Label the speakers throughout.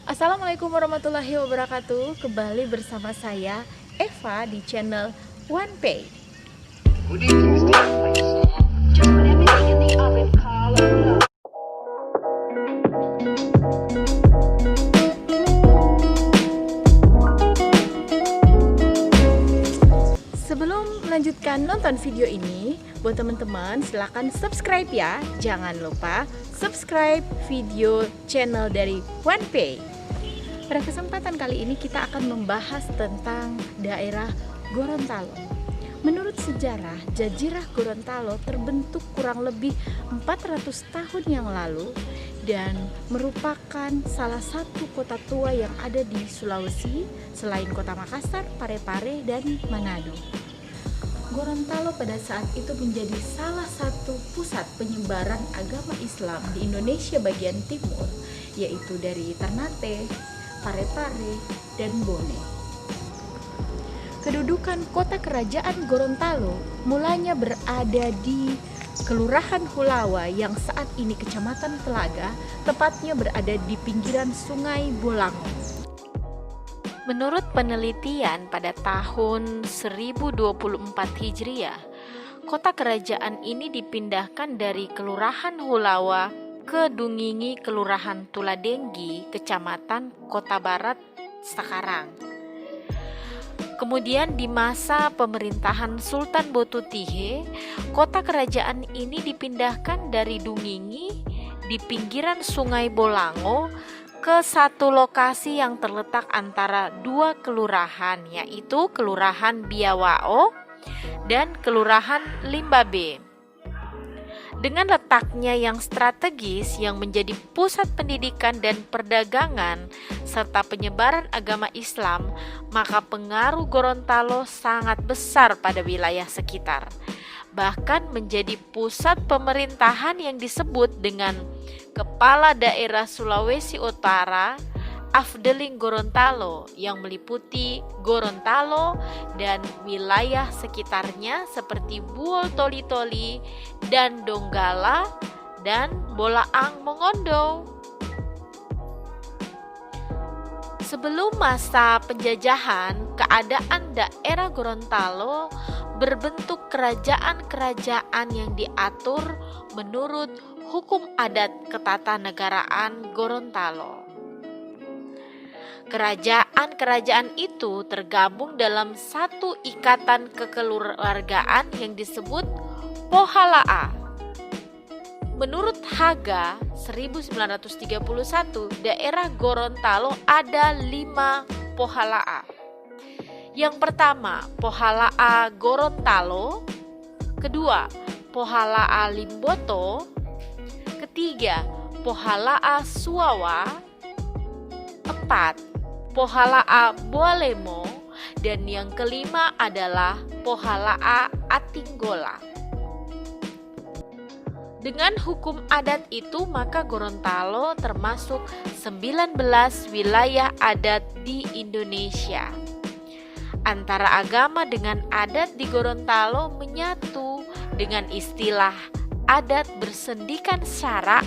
Speaker 1: Assalamualaikum warahmatullahi wabarakatuh. Kembali bersama saya Eva di channel OnePay. Sebelum melanjutkan nonton video ini, buat teman-teman silahkan subscribe ya. Jangan lupa subscribe video channel dari OnePay. Pada kesempatan kali ini kita akan membahas tentang daerah Gorontalo. Menurut sejarah, Jazirah Gorontalo terbentuk kurang lebih 400 tahun yang lalu dan merupakan salah satu kota tua yang ada di Sulawesi selain kota Makassar, Parepare, dan Manado. Gorontalo pada saat itu menjadi salah satu pusat penyebaran agama Islam di Indonesia bagian timur, yaitu dari Ternate, Parepare, dan Bone. Kedudukan kota kerajaan Gorontalo mulanya berada di Kelurahan Hulawa yang saat ini Kecamatan Telaga, tepatnya berada di pinggiran Sungai Bolango. Menurut penelitian pada tahun 1024 Hijriah, kota kerajaan ini dipindahkan dari Kelurahan Hulawa ke Dungingi Kelurahan Tuladenggi, Kecamatan Kota Barat sekarang. Kemudian di masa pemerintahan Sultan Botutihe, kota kerajaan ini dipindahkan dari Dungingi di pinggiran Sungai Bolango ke satu lokasi yang terletak antara dua kelurahan, yaitu Kelurahan Biawao dan Kelurahan Limbabe. Dengan letaknya yang strategis yang menjadi pusat pendidikan dan perdagangan serta penyebaran agama Islam, maka pengaruh Gorontalo sangat besar pada wilayah sekitar. Bahkan menjadi pusat pemerintahan yang disebut dengan Kepala Daerah Sulawesi Utara Afdeling Gorontalo, yang meliputi Gorontalo dan wilayah sekitarnya seperti Buol Toli-Toli dan Donggala dan Bolaang Mongondo. Sebelum masa penjajahan, keadaan daerah Gorontalo berbentuk kerajaan-kerajaan yang diatur menurut hukum adat ketatanegaraan Gorontalo. Kerajaan-kerajaan itu tergabung dalam satu ikatan kekeluargaan yang disebut Pohalaa. Menurut Haga 1931, daerah Gorontalo ada 5 Pohalaa. Yang pertama, Pohalaa Gorontalo. Kedua, Pohalaa Limboto. Ketiga, Pohalaa Suawa. 4, Pohalaa Boalemo, dan yang kelima adalah Pohalaa Atinggola. Dengan hukum adat itu, maka Gorontalo termasuk 19 wilayah adat di Indonesia. Antara agama dengan adat di Gorontalo menyatu dengan istilah adat bersendikan syarak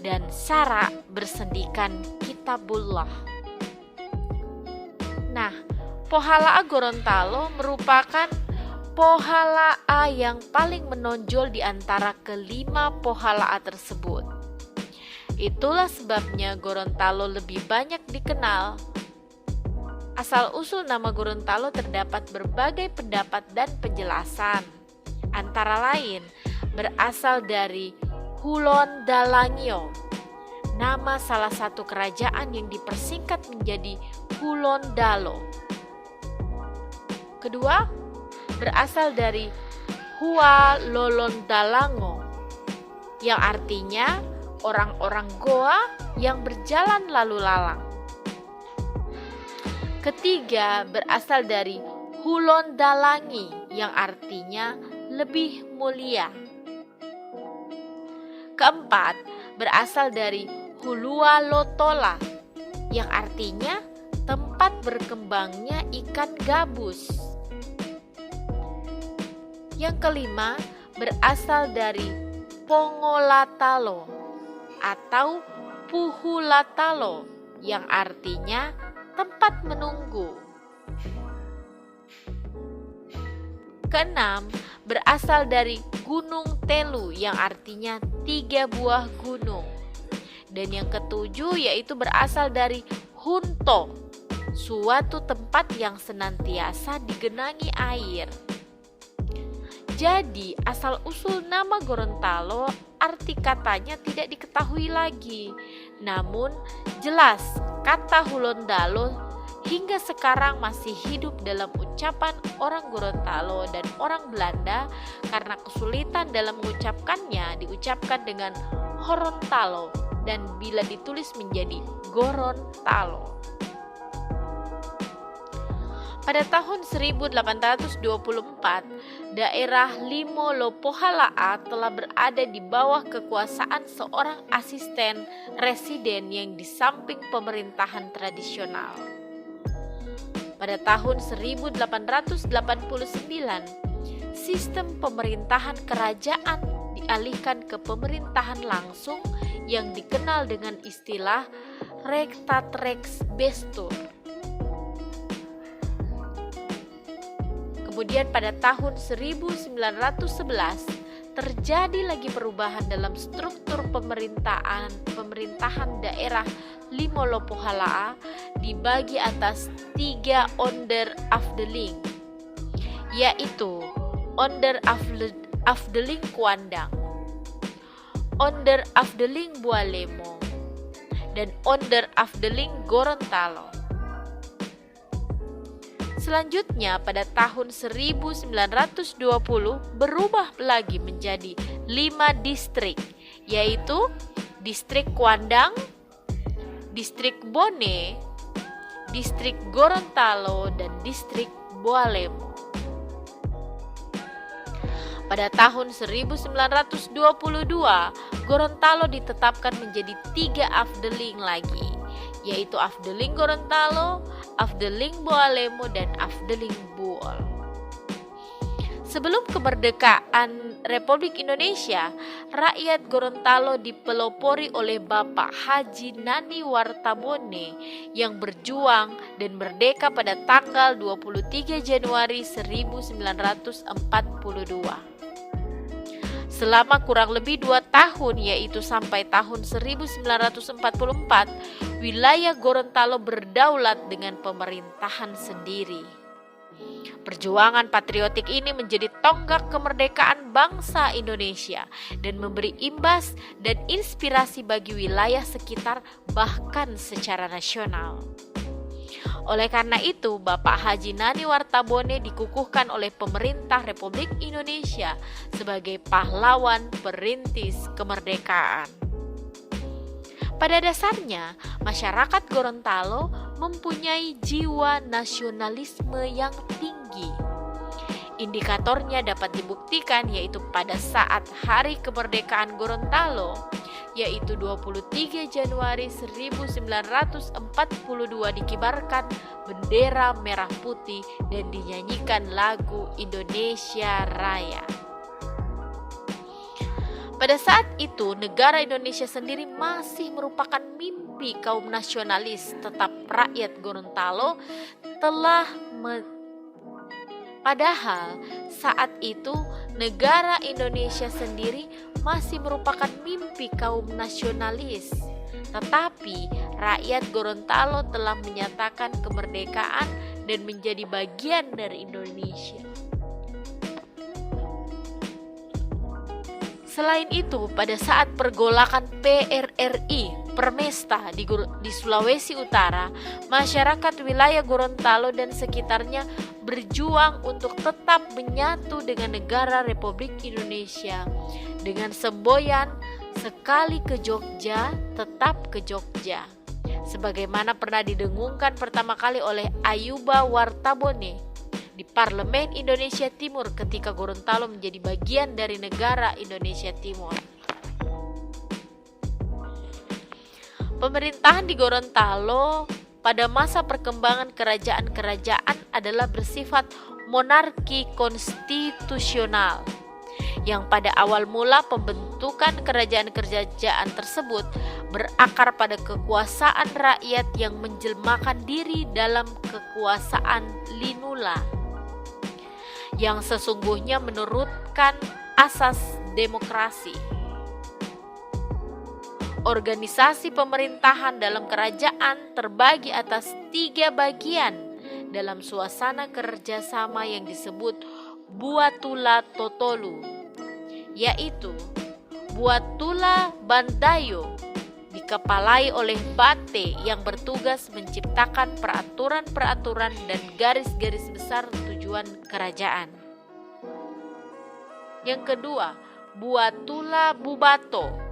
Speaker 1: dan syarak bersendikan kitabullah. Nah, Pohalaa Gorontalo merupakan Pohalaa yang paling menonjol di antara kelima Pohalaa tersebut. Itulah sebabnya Gorontalo lebih banyak dikenal. Asal-usul nama Gorontalo terdapat berbagai pendapat dan penjelasan. Antara lain, berasal dari Hulon Dalangyo, nama salah satu kerajaan yang dipersingkat menjadi Hulon Dalo. Kedua, berasal dari Hua Lolon Dalango, yang artinya orang-orang Goa yang berjalan lalu lalang. Ketiga, berasal dari Hulon Dalangi, yang artinya lebih mulia. Keempat, berasal dari Hulua Lotola, yang artinya tempat berkembangnya ikan gabus. Yang kelima, berasal dari Pongolatalo atau Puhulatalo,
Speaker 2: yang artinya tempat menunggu. Keenam, berasal dari Gunung Telu yang artinya 3 buah gunung. Dan yang ketujuh yaitu berasal dari Hunto, suatu tempat yang senantiasa digenangi air. Jadi asal-usul nama Gorontalo arti katanya tidak diketahui lagi. Namun jelas kata Hulondalo hingga sekarang masih hidup dalam ucapan orang Gorontalo dan orang Belanda karena kesulitan dalam mengucapkannya diucapkan dengan Horontalo dan bila ditulis menjadi Gorontalo. Pada tahun 1824, daerah Limo Lopohalaa telah berada di bawah kekuasaan seorang asisten residen yang di samping pemerintahan tradisional. Pada tahun 1889, sistem pemerintahan kerajaan dialihkan ke pemerintahan langsung yang dikenal dengan istilah Rectat Rex Bestur. Kemudian pada tahun 1911 terjadi lagi perubahan dalam struktur pemerintahan daerah Limo Lopohalaa dibagi atas 3 onder afdeling, yaitu onder afdeling Kuandang, onder afdeling Bualemo, dan onder afdeling Gorontalo. Selanjutnya pada tahun 1920 berubah lagi menjadi 5 distrik, yaitu distrik Kuandang, distrik Bone, distrik Gorontalo, dan distrik Bualemo. Pada tahun 1922 Gorontalo ditetapkan menjadi 3 afdeling lagi, yaitu afdeling Gorontalo, afdeling Bualemo, dan afdeling Buol. Sebelum kemerdekaan Republik Indonesia, rakyat Gorontalo dipelopori oleh Bapak Haji Nani Wartabone yang berjuang dan merdeka pada tanggal 23 Januari 1942. Selama kurang lebih 2 tahun, yaitu sampai tahun 1944, wilayah Gorontalo berdaulat dengan pemerintahan sendiri. Perjuangan patriotik ini menjadi tonggak kemerdekaan bangsa Indonesia dan memberi imbas dan inspirasi bagi wilayah sekitar bahkan secara nasional. Oleh karena itu, Bapak Haji Nani Wartabone dikukuhkan oleh pemerintah Republik Indonesia sebagai pahlawan perintis kemerdekaan. Pada dasarnya, masyarakat Gorontalo mempunyai jiwa nasionalisme yang tinggi. Indikatornya dapat dibuktikan yaitu pada saat Hari Kemerdekaan Gorontalo, yaitu 23 Januari 1942 dikibarkan bendera merah putih dan dinyanyikan lagu Indonesia Raya. Pada saat itu, negara Indonesia sendiri masih merupakan mimpi kaum nasionalis, tetap rakyat Gorontalo padahal saat itu negara Indonesia sendiri masih merupakan mimpi kaum nasionalis. Tetapi rakyat Gorontalo telah menyatakan kemerdekaan dan menjadi bagian dari Indonesia. Selain itu, pada saat pergolakan PRRI Permesta di Sulawesi Utara, masyarakat wilayah Gorontalo dan sekitarnya berjuang untuk tetap menyatu dengan negara Republik Indonesia dengan semboyan sekali ke Jogja, tetap ke Jogja, sebagaimana pernah didengungkan pertama kali oleh Ayuba Wartabone di Parlemen Indonesia Timur ketika Gorontalo menjadi bagian dari negara Indonesia Timur. Pemerintahan di Gorontalo pada masa perkembangan kerajaan-kerajaan adalah bersifat monarki konstitusional yang pada awal mula pembentukan kerajaan-kerajaan tersebut berakar pada kekuasaan rakyat yang menjelmakan diri dalam kekuasaan linula, yang sesungguhnya menurutkan asas demokrasi. Organisasi pemerintahan dalam kerajaan terbagi atas 3 bagian dalam suasana kerjasama yang disebut Buatula Totolu, yaitu Buatula Bandayo dikepalai oleh Bate yang bertugas menciptakan peraturan-peraturan dan garis-garis besar tujuan kerajaan. Yang kedua, Buatula Bubato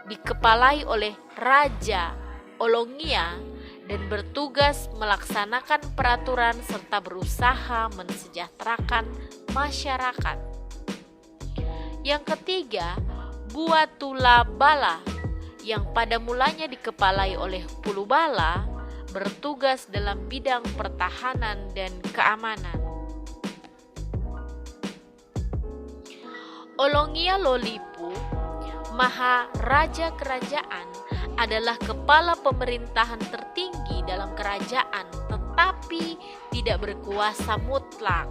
Speaker 2: dikepalai oleh Raja Olongia dan bertugas melaksanakan peraturan serta berusaha mensejahterakan masyarakat. Yang ketiga, Buatula Bala yang pada mulanya dikepalai oleh Pulubala bertugas dalam bidang pertahanan dan keamanan. Olongia Lolipu, Maharaja Kerajaan, adalah kepala pemerintahan tertinggi dalam kerajaan tetapi tidak berkuasa mutlak.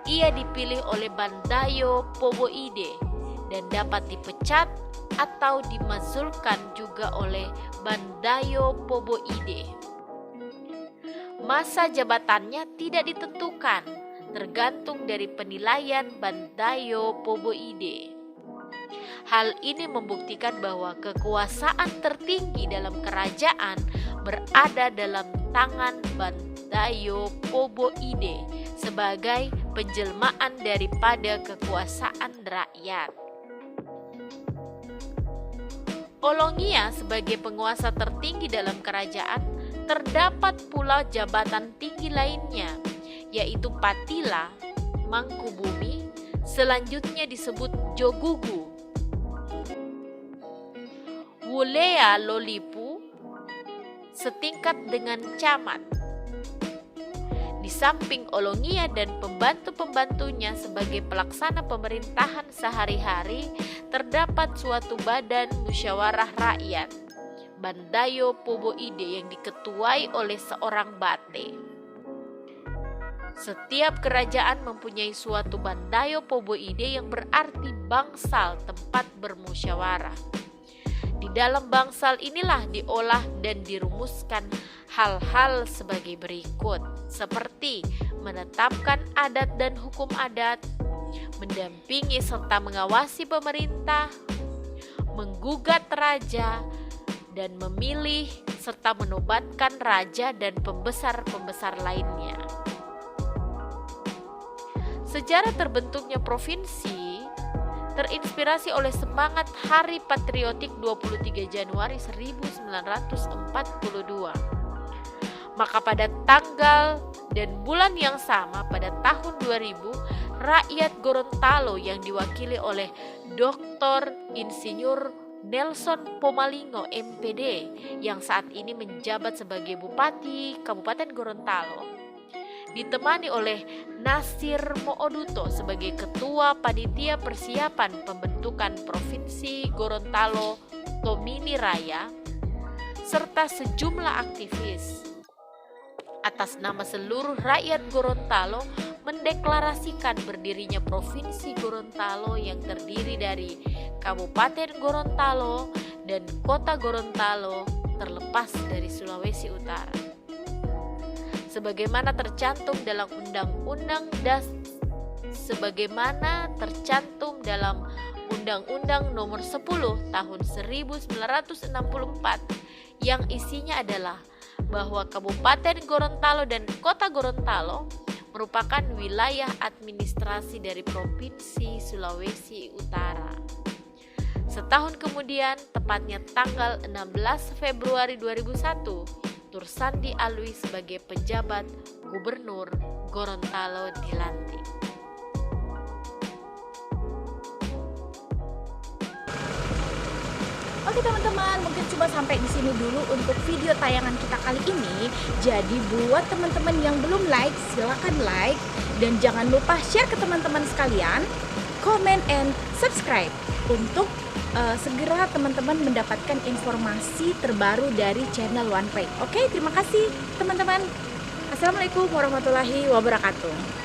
Speaker 2: Ia dipilih oleh Bandayo Poboide dan dapat dipecat atau dimazulkan juga oleh Bandayo Poboide. Masa jabatannya tidak ditentukan, tergantung dari penilaian Bandayo Poboide. Hal ini membuktikan bahwa kekuasaan tertinggi dalam kerajaan berada dalam tangan Bandayo Poboide sebagai penjelmaan daripada kekuasaan rakyat. Olongia sebagai penguasa tertinggi dalam kerajaan, terdapat pula jabatan tinggi lainnya, yaitu Patila, Mangkubumi, selanjutnya disebut Jogugu, Wulea Lolipu, setingkat dengan camat. Di samping Olongia dan pembantu-pembantunya sebagai pelaksana pemerintahan sehari-hari, terdapat suatu badan musyawarah rakyat, Bandayo Poboide, yang diketuai oleh seorang bate. Setiap kerajaan mempunyai suatu Bandayo Poboide yang berarti bangsal tempat bermusyawarah. Di dalam bangsal inilah diolah dan dirumuskan hal-hal sebagai berikut, seperti menetapkan adat dan hukum adat, mendampingi serta mengawasi pemerintah, menggugat raja, dan memilih serta menobatkan raja dan pembesar-pembesar lainnya. Sejarah terbentuknya provinsi terinspirasi oleh semangat Hari Patriotik 23 Januari 1942. Maka pada tanggal dan bulan yang sama pada tahun 2000, rakyat Gorontalo yang diwakili oleh Dr. Insinyur Nelson Pomalingo MPD yang saat ini menjabat sebagai Bupati Kabupaten Gorontalo, ditemani oleh Nasir Mooduto sebagai Ketua Panitia Persiapan Pembentukan Provinsi Gorontalo Tomini Raya, serta sejumlah aktivis. Atas nama seluruh rakyat Gorontalo mendeklarasikan berdirinya Provinsi Gorontalo yang terdiri dari Kabupaten Gorontalo dan Kota Gorontalo terlepas dari Sulawesi Utara. Sebagaimana tercantum dalam Undang-Undang Nomor 10 Tahun 1964 yang isinya adalah bahwa Kabupaten Gorontalo dan Kota Gorontalo merupakan wilayah administrasi dari Provinsi Sulawesi Utara. Setahun kemudian, tepatnya tanggal 16 Februari 2001, Tursandi Alwi sebagai penjabat Gubernur Gorontalo dilantik.
Speaker 1: Oke teman-teman, mungkin cuma sampai di sini dulu untuk video tayangan kita kali ini. Jadi buat teman-teman yang belum like, silakan like dan jangan lupa share ke teman-teman sekalian. comment, and subscribe untuk segera teman-teman mendapatkan informasi terbaru dari channel OnePay. Oke, terima kasih teman-teman. Assalamualaikum warahmatullahi wabarakatuh.